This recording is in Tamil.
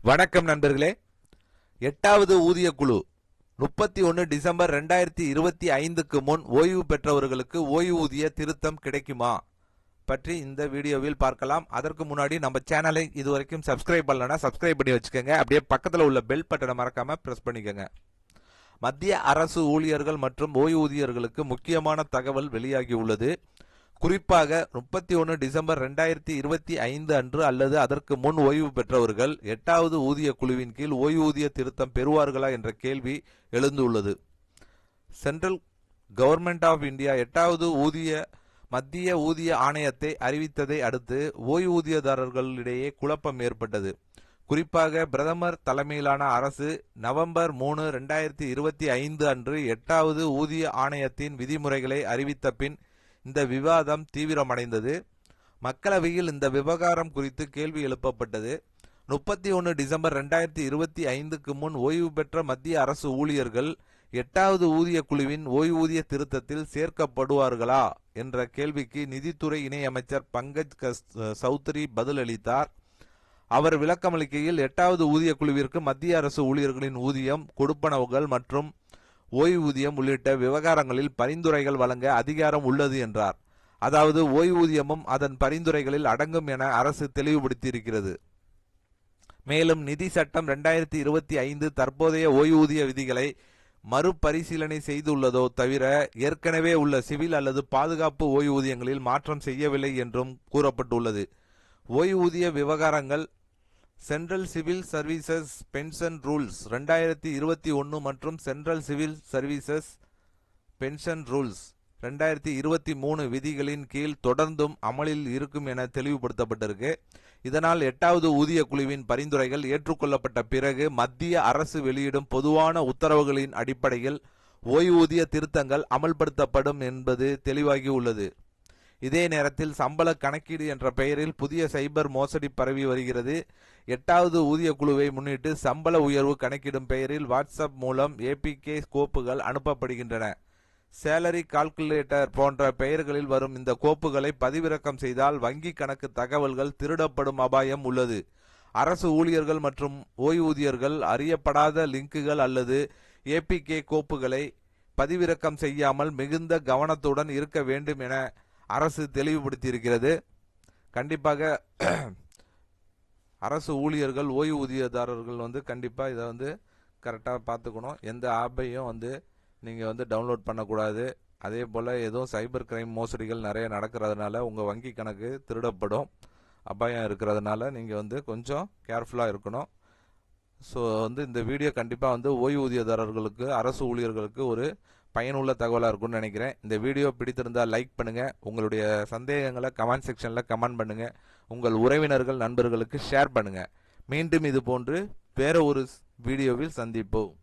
வணக்கம் நண்பர்களே. 8வது ஊதிய குழு 31 டிசம்பர் 2025க்கு முன் ஓய்வு பெற்றவர்களுக்கு ஓய்வூதிய திருத்தம் கிடைக்குமா பற்றி இந்த வீடியோவில் பார்க்கலாம். அதற்கு முன்னாடி நம்ம சேனலை இதுவரைக்கும் சப்ஸ்கிரைப் பண்ணலனா சப்ஸ்கிரைப் பண்ணி வச்சுக்கோங்க. அப்படியே பக்கத்தில் உள்ள பெல் பட்டனை மறக்காம பிரஸ் பண்ணிக்கோங்க. மத்திய அரசு ஊழியர்கள் மற்றும் ஓய்வூதியர்களுக்கு முக்கியமான தகவல் வெளியாகி உள்ளது. குறிப்பாக 31 டிசம்பர் 2025 அன்று அல்லது அதற்கு முன் ஓய்வு பெற்றவர்கள் 8வது ஊதிய குழுவின் கீழ் ஓய்வூதிய திருத்தம் பெறுவார்களா என்ற கேள்வி எழுந்துள்ளது. சென்ட்ரல் கவர்மெண்ட் ஆஃப் இந்தியா 8வது மத்திய ஊதிய ஆணையத்தை அறிவித்ததை அடுத்து ஓய்வூதியதாரர்களிடையே குழப்பம் ஏற்பட்டது. குறிப்பாக பிரதமர் தலைமையிலான அரசு நவம்பர் 3, 2025 அன்று 8வது ஊதிய ஆணையத்தின் விதிமுறைகளை அறிவித்த பின் இந்த விவாதம் தீவிரமடைந்தது. மக்களவையில் இந்த விவகாரம் குறித்து கேள்வி எழுப்பப்பட்டது. 31 டிசம்பர் 2025க்கு முன் ஓய்வு பெற்ற மத்திய அரசு ஊழியர்கள் 8வது ஊதிய குழுவின் ஓய்வூதிய திருத்தத்தில் சேர்க்கப்படுவார்களா என்ற கேள்விக்கு நிதித்துறை இணையமைச்சர் பங்கஜ் சௌத்ரி பதிலளித்தார். அவர் விளக்கமளிக்கையில் 8வது ஊதிய குழுவிற்கு மத்திய அரசு ஊழியர்களின் ஊதியம், கொடுப்பனவுகள் மற்றும் ஓய்வூதியம் உள்ளிட்ட விவகாரங்களில் பரிந்துரைகள் வழங்க அதிகாரம் உள்ளது என்றார். அதாவது ஓய்வூதியமும் அதன் பரிந்துரைகளில் அடங்கும் என அரசு தெளிவுபடுத்தியிருக்கிறது. மேலும் நிதி சட்டம் 2025 தற்போதைய ஓய்வூதிய விதிகளை மறுபரிசீலனை செய்துள்ளதோ தவிர ஏற்கனவே உள்ள சிவில் அல்லது பாதுகாப்பு ஓய்வூதியங்களில் மாற்றம் செய்யவில்லை என்றும் கூறப்பட்டுள்ளது. ஓய்வூதிய விவகாரங்கள் central civil services pension rules 2021 மற்றும் central civil services pension rules 2023 விதிகளின் கீழ் தொடர்ந்தும் அமலில் இருக்கும் என தெளிவுபடுத்தப்பட்டிருக்கு. இதனால் 8வது ஊதிய குழுவின் பரிந்துரைகள் ஏற்றுக்கொள்ளப்பட்ட பிறகு மத்திய அரசு வெளியிடும் பொதுவான உத்தரவுகளின் அடிப்படையில் ஓய்வூதிய திருத்தங்கள் அமல்படுத்தப்படும் என்பது தெளிவாகி உள்ளது. இதே நேரத்தில் சம்பள கணக்கீடு என்ற பெயரில் புதிய சைபர் மோசடி பரவி வருகிறது. 8வது ஊதிய குழுவை முன்னிட்டு சம்பள உயர்வு கணக்கிடும் பெயரில் வாட்ஸ்அப் மூலம் ஏபிகே கோப்புகள் அனுப்பப்படுகின்றன. சேலரி கால்குலேட்டர் போன்ற பெயர்களில் வரும் இந்த கோப்புகளை பதிவிறக்கம் செய்தால் வங்கி கணக்கு தகவல்கள் திருடப்படும் அபாயம் உள்ளது. அரசு ஊழியர்கள் மற்றும் ஓய்வூதியர்கள் அறியப்படாத லிங்குகள் அல்லது ஏபிகே கோப்புகளை பதிவிறக்கம் செய்யாமல் மிகுந்த கவனத்துடன் இருக்க வேண்டும் என அரசு தெளிவுபடுத்தியிருக்கிறது. கண்டிப்பாக அரசு ஊழியர்கள் ஓய்வூதியதாரர்கள் கண்டிப்பாக இதை கரெக்டாக பார்த்துக்கணும். எந்த ஆப்பையும் நீங்கள் டவுன்லோட் பண்ணக்கூடாது. அதே போல் எதுவும் சைபர் கிரைம் மோசடிகள் நிறைய நடக்கிறதுனால உங்கள் வங்கி கணக்கு திருடப்படும் அபாயம் இருக்கிறதுனால நீங்கள் கொஞ்சம் கேர்ஃபுல்லாக இருக்கணும். ஸோ இந்த வீடியோ கண்டிப்பாக ஓய்வூதியதாரர்களுக்கு, அரசு ஊழியர்களுக்கு ஒரு பயனுள்ள தகவலாக இருக்கும்னு நினைக்கிறேன். இந்த வீடியோ பிடித்திருந்தால் லைக் பண்ணுங்கள். உங்களுடைய சந்தேகங்களை கமெண்ட் செக்ஷனில் கமெண்ட் பண்ணுங்கள். உங்கள் உறவினர்கள், நண்பர்களுக்கு ஷேர் பண்ணுங்கள். மீண்டும் இது போன்று வேற ஒரு வீடியோவில் சந்திப்போம்.